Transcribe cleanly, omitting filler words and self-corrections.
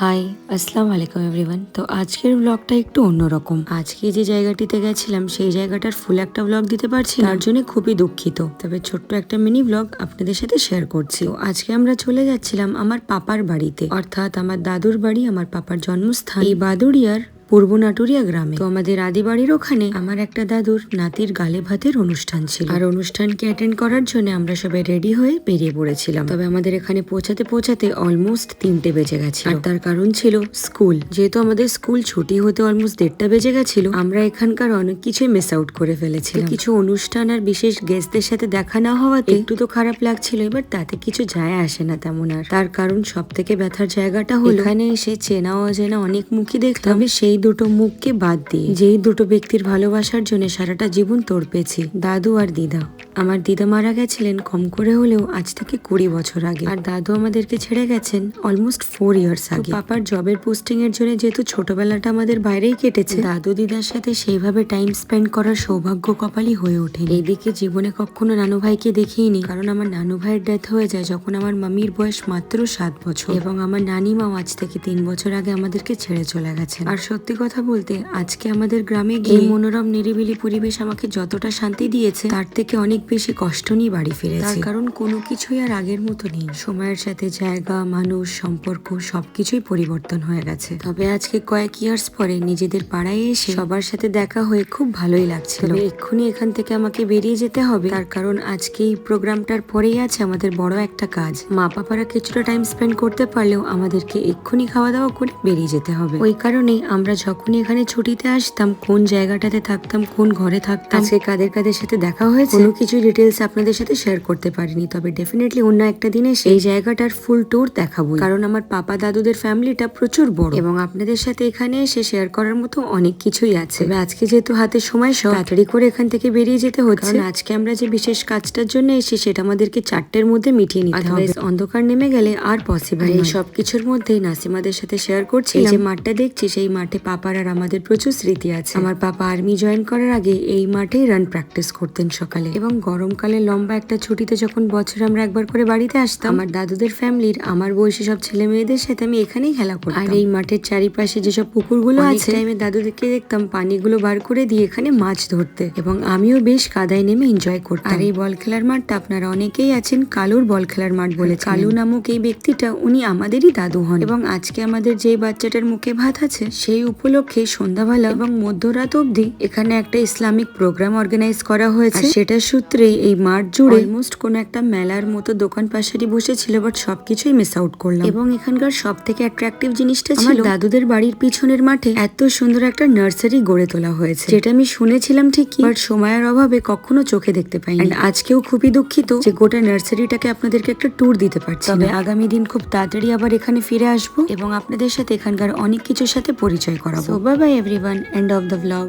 High, আসসালামু আলাইকুম everyone. তো আজকের ব্লগটা একটু অন্যরকম। আজকে যে জায়গাটিতে গেছিলাম সেই জায়গাটার ফুল একটা ব্লগ দিতে পারছি না, তার জন্য খুবই দুঃখিত। তবে ছোট্ট একটা মিনি ব্লগ আপনাদের সাথে শেয়ার করছি। তো আজকে আমরা চলে যাচ্ছিলাম আমার পাপার বাড়িতে, অর্থাৎ আমার দাদুর বাড়ি, আমার পাপার জন্মস্থান এই বাদুড়িয়ার পূর্ব নাটুরিয়া গ্রামে। তো আমাদের আদি বাড়ির ওখানে আমার একটা দাদুর নাতির গালে ভাতের অনুষ্ঠান ছিল, আর অনুষ্ঠানকে অ্যাটেন্ড করার জন্য আমরা সবাই রেডি হয়ে বেরিয়ে পড়েছিলাম। তবে আমাদের এখানে পৌঁছাতে পৌঁছাতে অলমোস্ট 3টে বেজে গেছিল, আর তার কারণ ছিল স্কুল। যেহেতু আমাদের স্কুল ছুটি হতে অলমোস্ট 1:30 বেজে গেছিল, আমরা এখানকার অনেক কিছুই মিস আউট করে ফেলেছিলাম। কিছু অনুষ্ঠান আর বিশেষ গেস্টদের সাথে দেখা না হওয়াতে একটু তো খারাপ লাগছিল, এবার তাতে কিছু যায় আসে না তেমন। আর তার কারণ সব থেকে ব্যথার জায়গাটা হলো এখানে এসে চেনা অচেনা অনেক মুখই দেখতাম, সেই দুটো মুখকে বাদ দিয়ে যেই দুটো ব্যক্তির ভালোবাসার জন্য সারাটা জীবন তড়পেছি, দাদু আর দিদা। আমার দিদা মারা গেছিলেন কম করে হলেও আজ থেকে 20 বছর আগে, আর দাদু আমাদেরকে ছেড়ে গেছেন অলমোস্ট 4 ইয়ার্স আগে। পাপার জবের পোস্টিং এর জন্য যেহেতু ছোটবেলাটা আমাদের বাইরেই কেটেছে, দাদু দিদার সাথে সেইভাবে টাইম স্পেন্ড করার সৌভাগ্য কপালই হয়ে ওঠে। এইদিকে জীবনে কখনো নানু ভাইকে দেখিনি, কারণ আমার নানু ভাইয়ের ডেথ হয়ে যায় যখন আমার মামির বয়স মাত্র 7 বছর, এবং আমার নানিমাও আজ থেকে 3 বছর আগে আমাদেরকে ছেড়ে চলে গেছেন। আর সত্যি কথা বলতে আজকে আমাদের গ্রামে গিয়ে মনোরম নিরিবিলি পরিবেশ আমাকে যতটা শান্তি দিয়েছে, তার থেকে অনেক বেশি কষ্ট নিয়ে বাড়ি ফিরেছি। তার কারণ কোনো কিছুই আর আগের মতো নেই। সময়ের সাথে জায়গা, মানুষ, সম্পর্ক সবকিছুই পরিবর্তন হয়ে গেছে। তবে আজকে কয়েক ইয়ার্স পরে নিজেদের পাড়ায় এসে সবার সাথে দেখা হয়ে খুব ভালোই লাগছিল। তবে এক্ষুনি এখান থেকে আমাকে বেরিয়ে যেতে হবে, তার কারণ আজকে এই প্রোগ্রামটার পরেই আছে আমাদের বড় একটা কাজ। মা পাপারা কিছুটা টাইম স্পেন্ড করতে পারলেও আমাদেরকে এক্ষুনি খাওয়া দাওয়া করে বেরিয়ে যেতে হবে। ওই কারণেই আমরা যখনই এখানে ছুটিতে আসতাম, কোন জায়গাটাতে থাকতাম, কোন ঘরে থাকতাম, আজকে কাদের কাদের সাথে দেখা হয়েছে, কোনো কিছু ডিটেলস আপনাদের সাথে শেয়ার করতে পারিনি। তবে ডেফিনেটলি অন্য একটা দিনে সেই জায়গাটার ফুল ট্যুর দেখাবো, কারণ আমার পাপা দাদুদের ফ্যামিলিটা প্রচুর বড় এবং আপনাদের সাথে এখানে এসে শেয়ার করার মতো অনেক কিছুই আছে। তবে আজকে যেহেতু হাতে সময় সব তাড়াতাড়ি করে এখান থেকে বেরিয়ে যেতে হচ্ছে, আজকে আমরা যে বিশেষ কাজটার জন্য এসে সেটা আমাদেরকে 4টের মধ্যে মিটিয়ে নিতে হবে। অন্ধকার নেমে গেলে আর পসিবল এই সব কিছুর মধ্যেই নাসিমাদের সাথে শেয়ার করছি যে মাঠটা দেখছি, সেই মাঠে পাপার আর আমাদের প্রচুর স্মৃতি আছে। আমার পাপা আর্মি জয়েন করার আগে এই মাঠেই রান প্র্যাকটিস করতেন সকালে, এবং গরমকালে লম্বা একটা ছুটিতে যখন বছরে আমরা একবার করে বাড়িতে আসতাম, আমার দাদুদের ফ্যামিলির আমার বয়সী সব ছেলে মেয়েদের সাথে আমি এখানেই খেলা করতাম। আর এই মাঠের চারিপাশে যেসব পুকুরগুলো আছে, আমি দাদুদেরকে দেখতাম পানিগুলো বার করে দিয়ে এখানে মাছ ধরতে, এবং আমিও বেশ কাদায় নেমে এনজয় করতাম। আর এই বল খেলার মাঠটা আপনারা অনেকেই আছেন কালুর বল খেলার মাঠ বলে। কালু নামক এই ব্যক্তিটা উনি আমাদেরই দাদু হন, এবং আজকে আমাদের যে বাচ্চাটার মুখে ভাত আছে সেই উপলক্ষে সন্ধ্যাবেলা এবং মধ্যরাত অবধি এখানে একটা ইসলামিক প্রোগ্রাম অর্গানাইজ করা হয়েছে। সেটা সূত্রে এই মাঠ জুড়ে অলমোস্ট কোন একটা মেলার মতো দোকান পাশারি বসেছিল, বাট সবকিছুই মিস আউট করলাম। এবং এখানকার সব থেকে অ্যাট্রাকটিভ জিনিসটা ছিল দাদুদের বাড়ির পিছনের মাঠে এত সুন্দর একটা নার্সারি গড়ে তোলা হয়েছে, যেটা আমি শুনেছিলাম ঠিকই, বাট সময়ের অভাবে কখনো চোখে দেখতে পাইনি। আজকেও খুবই দুঃখিত যে গোটা নার্সারিটাকে আপনাদেরকে একটা ট্যুর দিতে পারছি। তবে আগামী দিন খুব তাড়াতাড়ি আবার এখানে ফিরে আসবো এবং আপনাদের সাথে এখানকার অনেক কিছুর সাথে পরিচয় করাবো। Bye bye everyone, end of the blog.